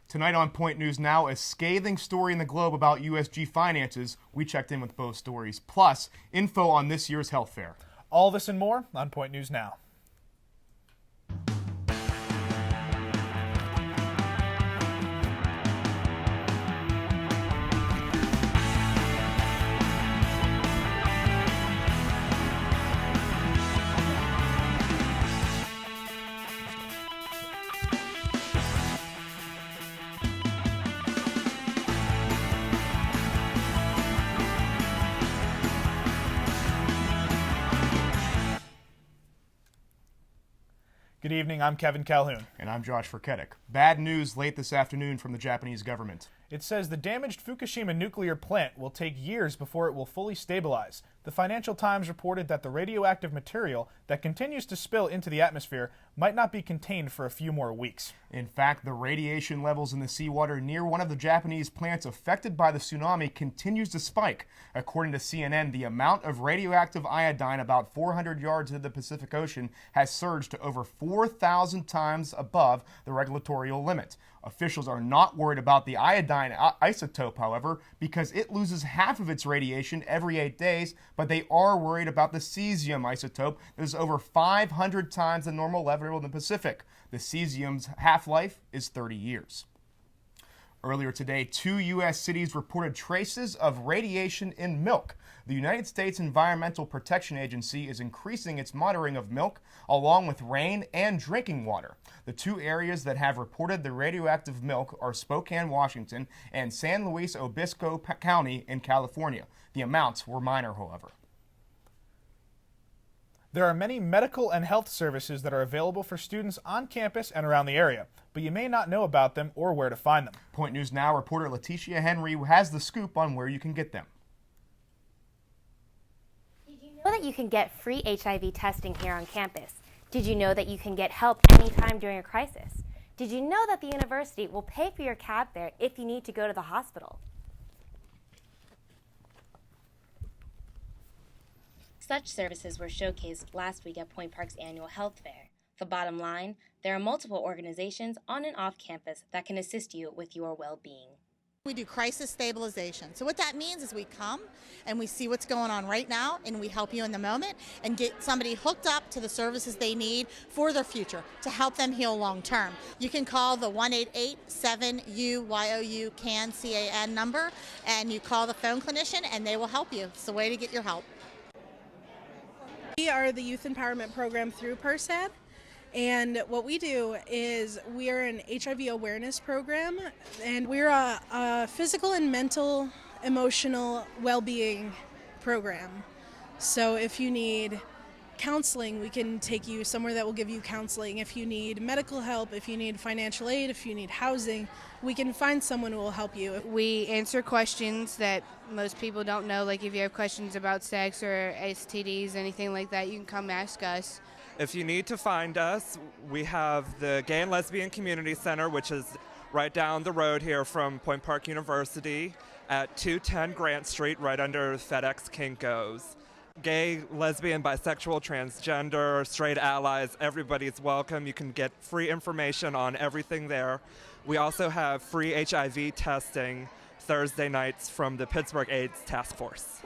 Tonight on Point News Now, a scathing story in the Globe about USG finances. We checked in with both stories, plus info on this year's health fair. All this and more on Point News Now. Good evening, I'm Kevin Calhoun. And I'm Josh Furketic. Bad news late this afternoon from the Japanese government. It says the damaged Fukushima nuclear plant will take years before it will fully stabilize. The Financial Times reported that the radioactive material that continues to spill into the atmosphere might not be contained for a few more weeks. In fact, the radiation levels in the seawater near one of the Japanese plants affected by the tsunami continues to spike. According to CNN, the amount of radioactive iodine about 400 yards into the Pacific Ocean has surged to over 4,000 times above the regulatory limit. Officials are not worried about the iodine isotope, however, because it loses half of its radiation every 8 days, but they are worried about the cesium isotope that is over 500 times the normal level in the Pacific. The cesium's half-life is 30 years. Earlier today, 2 U.S. cities reported traces of radiation in milk. The United States Environmental Protection Agency is increasing its monitoring of milk along with rain and drinking water. The 2 areas that have reported the radioactive milk are Spokane, Washington, and San Luis Obispo County in California. The amounts were minor, however. There are many medical and health services that are available for students on campus and around the area, but you may not know about them or where to find them. Point News Now reporter Letitia Henry has the scoop on where you can get them. Did you know that you can get free HIV testing here on campus? Did you know that you can get help anytime during a crisis? Did you know that the university will pay for your cab fare if you need to go to the hospital? Such services were showcased last week at Point Park's annual health fair. The bottom line, there are multiple organizations on and off campus that can assist you with your well-being. We do crisis stabilization. So what that means is we come and we see what's going on right now and we help you in the moment and get somebody hooked up to the services they need for their future to help them heal long term. You can call the 1-888-7-UYOU-CAN number and you call the phone clinician and they will help you. It's the way to get your help. We are the Youth Empowerment Program through PERSAD, and what we do is we are an HIV awareness program, and we're a physical and mental, emotional well-being program. So if you need counseling, we can take you somewhere that will give you counseling. If you need medical help, if you need financial aid, if you need housing, we can find someone who will help you. We answer questions that most people don't know, like if you have questions about sex or STDs, anything like that, you can come ask us. If you need to find us, we have the Gay and Lesbian Community Center, which is right down the road here from Point Park University at 210 Grant Street, right under FedEx Kinko's. Gay, lesbian, bisexual, transgender, straight allies, everybody's welcome. You can get free information on everything there. We also have free HIV testing Thursday nights from the Pittsburgh AIDS Task Force.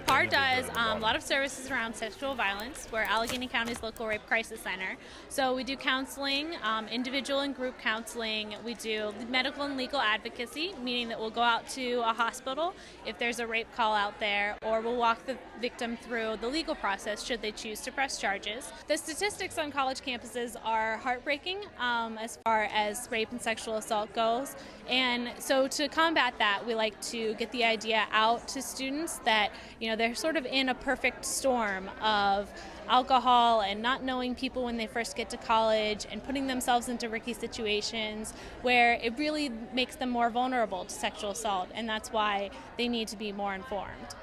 PAR does a lot of services around sexual violence. We're Allegheny County's local rape crisis center. So we do counseling, individual and group counseling. We do medical and legal advocacy, meaning that we'll go out to a hospital if there's a rape call out there, or we'll walk the victim through the legal process should they choose to press charges. The statistics on college campuses are heartbreaking as far as rape and sexual assault goes. And so to combat that, we like to get the idea out to students that they're sort of in a perfect storm of alcohol and not knowing people when they first get to college and putting themselves into risky situations where it really makes them more vulnerable to sexual assault, and that's why they need to be more informed.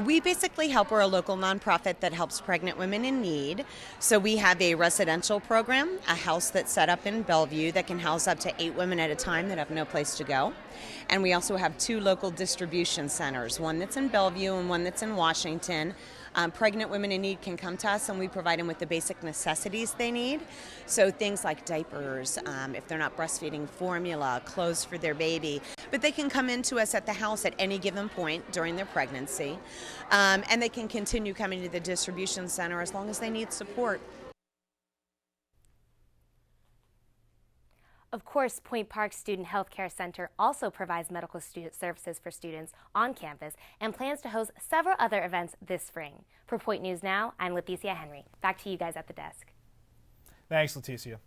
We basically help. We're a local nonprofit that helps pregnant women in need. So we have a residential program, a house that's set up in Bellevue that can house up to 8 women at a time that have no place to go. And we also have 2 local distribution centers, one that's in Bellevue and one that's in Washington. Pregnant women in need can come to us and we provide them with the basic necessities they need. So things like diapers, if they're not breastfeeding, formula, clothes for their baby. But they can come into us at the house at any given point during their pregnancy. And they can continue coming to the distribution center as long as they need support. Of course, Point Park Student Health Care Center also provides medical services for students on campus and plans to host several other events this spring. For Point News Now, I'm Leticia Henry. Back to you guys at the desk. Thanks, Leticia.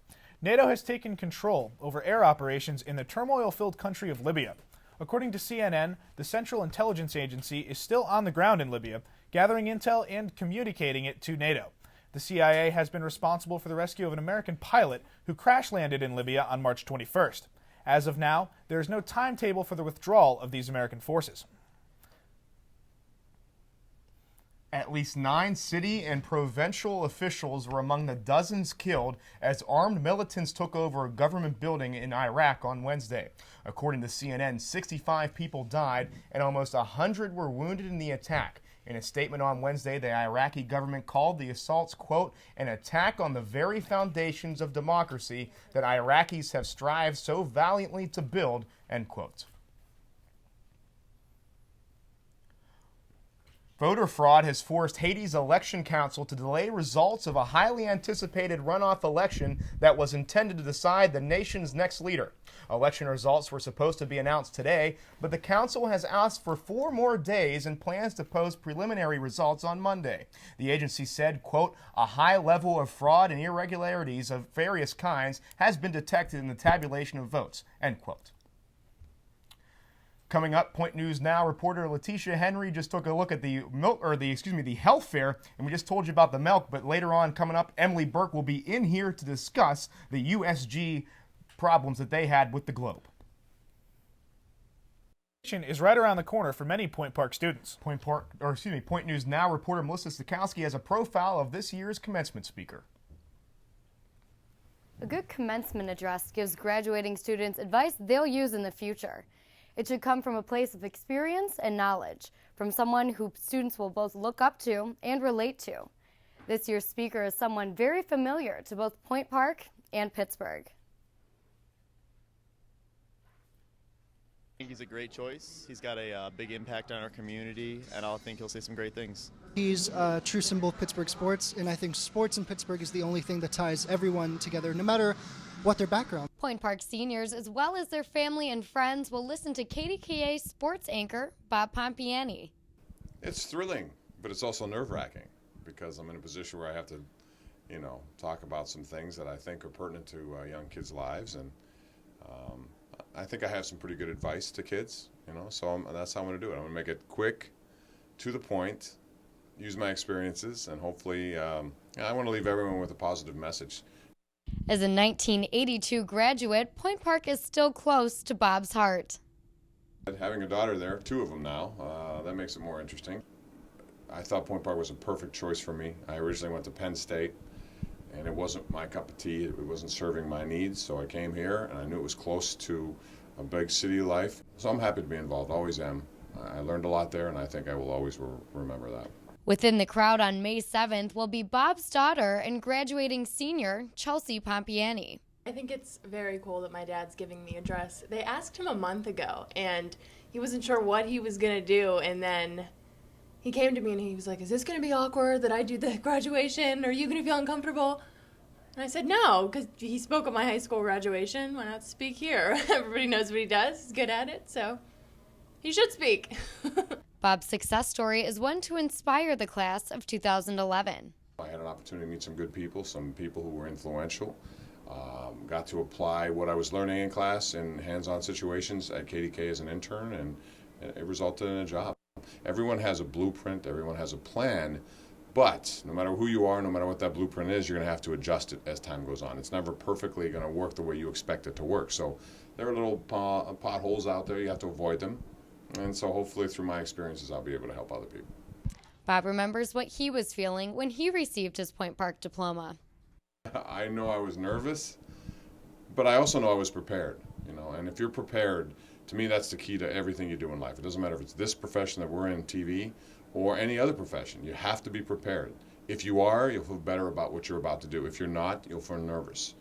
NATO has taken control over air operations in the turmoil-filled country of Libya. According to CNN, the Central Intelligence Agency is still on the ground in Libya, gathering intel and communicating it to NATO. The CIA has been responsible for the rescue of an American pilot who crash-landed in Libya on March 21st. As of now, there is no timetable for the withdrawal of these American forces. At least 9 city and provincial officials were among the dozens killed as armed militants took over a government building in Iraq on Wednesday. According to CNN, 65 people died and almost 100 were wounded in the attack. In a statement on Wednesday, the Iraqi government called the assaults, quote, an attack on the very foundations of democracy that Iraqis have strived so valiantly to build, end quote. Voter fraud has forced Haiti's election council to delay results of a highly anticipated runoff election that was intended to decide the nation's next leader. Election results were supposed to be announced today, but the council has asked for 4 more days and plans to post preliminary results on Monday. The agency said, quote, a high level of fraud and irregularities of various kinds has been detected in the tabulation of votes, end quote. Coming up, Point News Now reporter Leticia Henry just took a look at the health fair, and we just told you about the milk. But later on, coming up, Emily Burke will be in here to discuss the USG problems that they had with the globe. Is right around the corner for many Point Park students. Point News Now reporter Melissa Stokowski has a profile of this year's commencement speaker. A good commencement address gives graduating students advice they'll use in the future. It should come from a place of experience and knowledge, from someone who students will both look up to and relate to. This year's speaker is someone very familiar to both Point Park and Pittsburgh. I think he's a great choice. He's got a big impact on our community, and I think he'll say some great things. He's a true symbol of Pittsburgh sports, and I think sports in Pittsburgh is the only thing that ties everyone together, no matter what their background. Point Park seniors, as well as their family and friends, will listen to KDKA sports anchor Bob Pompiani. It's thrilling, but it's also nerve-wracking because I'm in a position where I have to, talk about some things that I think are pertinent to young kids' lives, and I think I have some pretty good advice to kids, so that's how I'm going to do it. I'm going to make it quick, to the point, use my experiences, and hopefully I want to leave everyone with a positive message. As a 1982 graduate, Point Park is still close to Bob's heart. Having a daughter there, 2 of them now, that makes it more interesting. I thought Point Park was a perfect choice for me. I originally went to Penn State, and it wasn't my cup of tea. It wasn't serving my needs, so I came here, and I knew it was close to a big city life. So I'm happy to be involved, always am. I learned a lot there, and I think I will always remember that. Within the crowd on May 7th will be Bob's daughter and graduating senior, Chelsea Pompiani. I think it's very cool that my dad's giving the address. They asked him a month ago, and he wasn't sure what he was going to do, and then he came to me and he was like, is this going to be awkward that I do the graduation? Are you going to feel uncomfortable? And I said, no, because he spoke at my high school graduation. Why not speak here? Everybody knows what he does. He's good at it, so he should speak. Bob's success story is one to inspire the class of 2011. I had an opportunity to meet some good people, some people who were influential. Got to apply what I was learning in class in hands-on situations at KDK as an intern, and it resulted in a job. Everyone has a blueprint, everyone has a plan, but no matter who you are, no matter what that blueprint is, you're going to have to adjust it as time goes on. It's never perfectly going to work the way you expect it to work. So there are little potholes out there, you have to avoid them. And so hopefully through my experiences, I'll be able to help other people. Bob remembers what he was feeling when he received his Point Park diploma. I know I was nervous, but I also know I was prepared, and if you're prepared, to me, that's the key to everything you do in life. It doesn't matter if it's this profession that we're in, TV, or any other profession. You have to be prepared. If you are, you'll feel better about what you're about to do. If you're not, you'll feel nervous.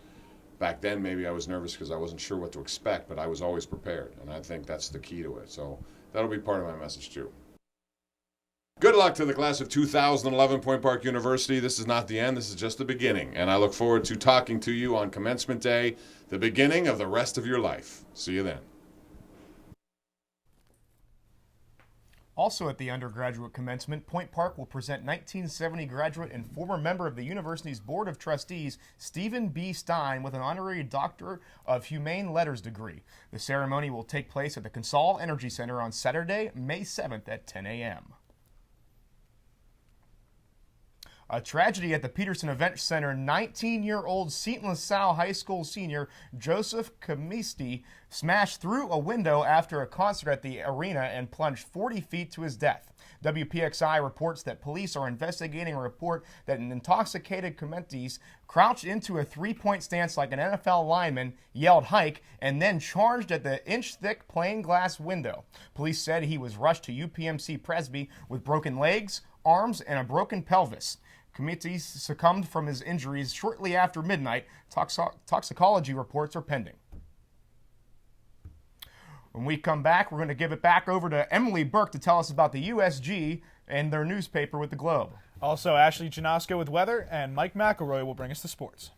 Back then, maybe I was nervous because I wasn't sure what to expect, but I was always prepared, and I think that's the key to it. So that'll be part of my message too. Good luck to the class of 2011 Point Park University. This is not the end, this is just the beginning, and I look forward to talking to you on commencement day, the beginning of the rest of your life. See you then. Also at the undergraduate commencement, Point Park will present 1970 graduate and former member of the university's Board of Trustees, Stephen B. Stein, with an honorary Doctor of Humane Letters degree. The ceremony will take place at the Consol Energy Center on Saturday, May 7th at 10 a.m. A tragedy at the Peterson Event Center. 19-year-old St. LaSalle High School senior Joseph Kamisti smashed through a window after a concert at the arena and plunged 40 feet to his death. WPXI reports that police are investigating a report that an intoxicated Kamisti crouched into a three-point stance like an NFL lineman, yelled "hike," and then charged at the inch-thick plain glass window. Police said he was rushed to UPMC Presby with broken legs, arms, and a broken pelvis. Kamisti succumbed from his injuries shortly after midnight. Toxicology reports are pending. When we come back, we're going to give it back over to Emily Burke to tell us about the USG and their newspaper with the Globe. Also, Ashley Janosko with weather, and Mike McElroy will bring us the sports.